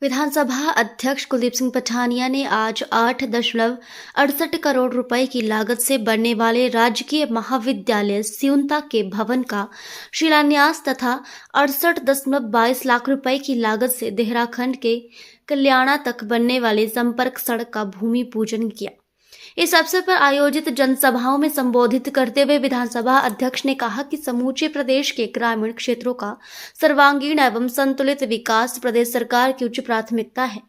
विधानसभा अध्यक्ष कुलदीप सिंह पठानिया ने आज 8.68 करोड़ रुपए की लागत से बनने वाले राजकीय महाविद्यालय सियुनता के भवन का शिलान्यास तथा 68.22 लाख रुपए की लागत से देहरा खंड के कल्याणा तक बनने वाले संपर्क सड़क का भूमि पूजन किया। इस अवसर पर आयोजित जनसभाओं में संबोधित करते हुए विधानसभा अध्यक्ष ने कहा कि समूचे प्रदेश के ग्रामीण क्षेत्रों का सर्वांगीण एवं संतुलित विकास प्रदेश सरकार की उच्च प्राथमिकता है,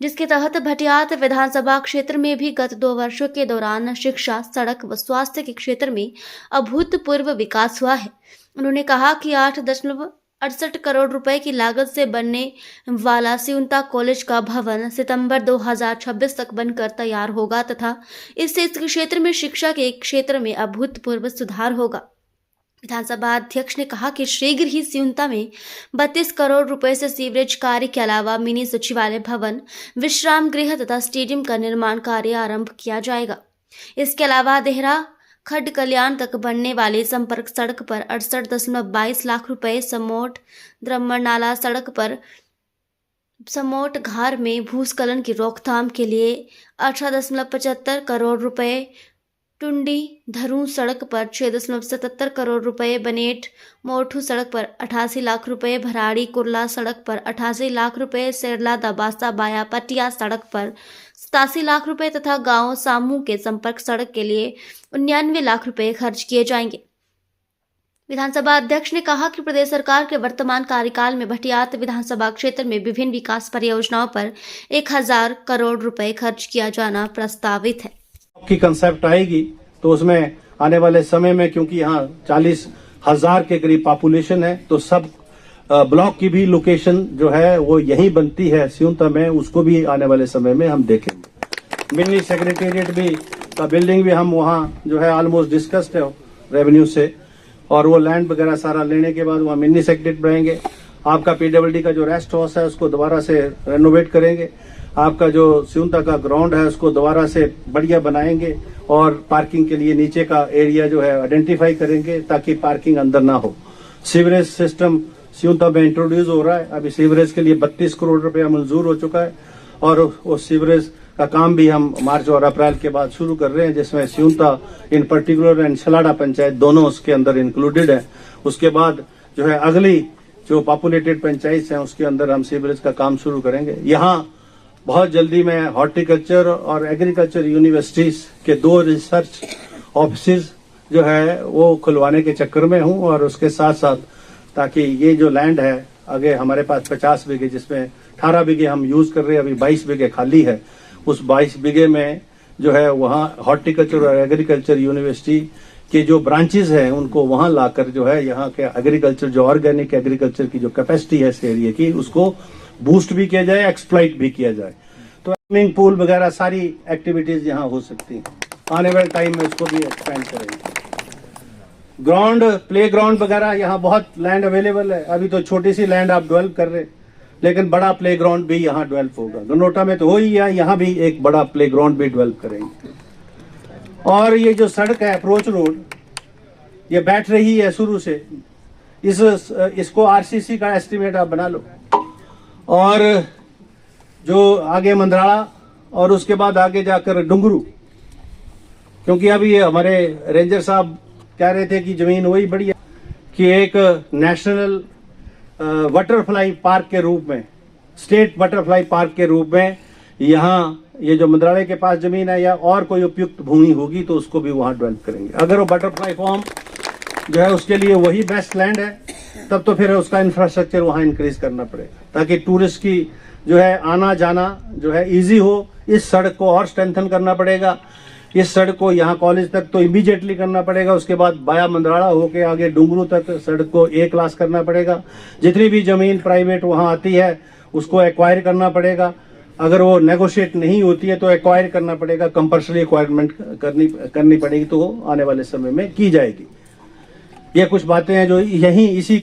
जिसके तहत भटियात विधानसभा क्षेत्र में भी गत 2 वर्षों के दौरान शिक्षा, सड़क व स्वास्थ्य के क्षेत्र में अभूतपूर्व विकास हुआ है। उन्होंने कहा कि 8.68 करोड़ रुपए की लागत से बनने वाला सियुनता कॉलेज का भवन सितंबर 2026 तक बनकर तैयार होगा तथा इससे इस क्षेत्र में शिक्षा के क्षेत्र में अभूतपूर्व सुधार होगा। विधानसभा अध्यक्ष ने कहा कि शीघ्र ही सियुनता में 32 करोड़ रुपए से सीवरेज कार्य के अलावा मिनी सचिवालय भवन, विश्राम गृह तथा स्टेडियम का निर्माण कार्य आरंभ किया जाएगा। इसके अलावा देहरा खड्ड कल्याण तक बनने वाले संपर्क सड़क पर 68.22 लाख रुपए, समोट द्रम्मर नाला सड़क पर समोट घार में भूस्खलन की रोकथाम के लिए 18.75 करोड़ रुपए, टुंडी धरू सड़क पर 6.77 करोड़ रुपए, बनेट मोठू सड़क पर 88 लाख रुपए, भराड़ी कुर्ला सड़क पर 88 लाख रुपए, सेरला दबासा बाया पटिया सड़क पर 87 लाख रुपए तथा गांव सामू के संपर्क सड़क के लिए 99 लाख रुपए खर्च किए जाएंगे। विधानसभा अध्यक्ष ने कहा कि प्रदेश सरकार के वर्तमान कार्यकाल में भटियात विधानसभा क्षेत्र में विभिन्न विकास परियोजनाओं पर 1000 करोड़ रुपए खर्च किया जाना प्रस्तावित है। की कंसेप्ट आएगी तो उसमें आने वाले समय में, क्योंकि यहाँ 40,000 के करीब पॉपुलेशन है, तो सब ब्लॉक की भी लोकेशन जो है वो यहीं बनती है सियुनता में, उसको भी आने वाले समय में हम देखेंगे। मिनी सेक्रेटेरिएट भी का बिल्डिंग भी हम वहाँ जो है ऑलमोस्ट डिस्कस्ड है रेवेन्यू से, और वो लैंड वगैरह सारा लेने के बाद वहाँ मिनी सेक्रेटेरिएट बनाएंगे। आपका पीडब्ल्यूडी का जो रेस्ट हाउस है उसको दोबारा से रेनोवेट करेंगे। आपका जो सियुनता का ग्राउंड है उसको दोबारा से बढ़िया बनाएंगे और पार्किंग के लिए नीचे का एरिया जो है आइडेंटिफाई करेंगे ताकि पार्किंग अंदर ना हो। सीवरेज सिस्टम सियुनता में इंट्रोड्यूस हो रहा है। अभी सीवरेज के लिए 32 करोड़ रुपया मंजूर हो चुका है और उस सीवरेज का काम भी हम मार्च और अप्रैल के बाद शुरू कर रहे हैं, जिसमें सियुनता इन पर्टिकुलर एंड छलाड़ा पंचायत दोनों उसके अंदर इंक्लूडेड है। उसके बाद जो है अगली जो पॉपुलेटेड पंचायत है उसके अंदर हम सीवरेज का काम शुरू करेंगे। यहाँ बहुत जल्दी मैं हॉर्टिकल्चर और एग्रीकल्चर यूनिवर्सिटीज के 2 रिसर्च ऑफिस जो है वो खुलवाने के चक्कर में हूँ, और उसके साथ साथ ताकि ये जो लैंड है आगे हमारे पास 50 बीघे, जिसमें 18 बीघे हम यूज कर रहे हैं, अभी 22 बीघे खाली है, उस 22 बीघे में जो है वहाँ हॉर्टिकल्चर और एग्रीकल्चर यूनिवर्सिटी के जो ब्रांचेस हैं उनको वहाँ लाकर जो है यहाँ के एग्रीकल्चर, जो ऑर्गेनिक एग्रीकल्चर की जो कैपेसिटी है इस एरिया की, उसको बूस्ट भी किया जाए, एक्सप्लॉइट भी किया जाए। तो स्विमिंग पूल वगैरह सारी एक्टिविटीज यहाँ हो सकती हैं। आने वाले टाइम में उसको भी एक्सपेंड करेंगे। ग्राउंड, प्ले ग्राउंड वगैरह यहाँ बहुत लैंड अवेलेबल है। अभी तो छोटी सी लैंड आप डेवलप कर रहे, लेकिन बड़ा प्ले ग्राउंड भी यहाँ डेवलप होगा। गनोटा में तो हो ही है, यहाँ भी एक बड़ा प्ले ग्राउंड भी डेवलप करेंगे। और ये जो सड़क है अप्रोच रोड, ये बैठ रही है शुरू से, इसको आरसीसी का एस्टिमेट आप बना लो। और जो आगे मंदराड़ा और उसके बाद आगे जाकर डुंगरू, क्योंकि अभी ये हमारे रेंजर साहब कह रहे थे कि जमीन वही बड़ी है कि एक नेशनल बटरफ्लाई पार्क के रूप में, स्टेट बटरफ्लाई पार्क के रूप में यहाँ ये जो मंदराड़े के पास जमीन है या और कोई उपयुक्त भूमि होगी तो उसको भी वहाँ डेवलप करेंगे। अगर वो बटरफ्लाई फॉर्म जो है उसके लिए वही बेस्ट लैंड है, तब तो फिर उसका इंफ्रास्ट्रक्चर वहाँ इंक्रीज करना पड़ेगा ताकि टूरिस्ट की जो है आना जाना जो है इजी हो। इस सड़क को और स्ट्रेंथन करना पड़ेगा। इस सड़क को यहाँ कॉलेज तक तो इमीडिएटली करना पड़ेगा, उसके बाद बाया मंदराड़ा होके आगे डुंगरू तक सड़क को A क्लास करना पड़ेगा। जितनी भी जमीन प्राइवेट वहाँ आती है उसको एक्वायर करना पड़ेगा। अगर वो नेगोशिएट नहीं होती है तो एक्वायर करना पड़ेगा, कंपल्सरी एक्वायरमेंट करनी पड़ेगी, तो आने वाले समय में की जाएगी। ये कुछ बातें हैं जो यहीं इसी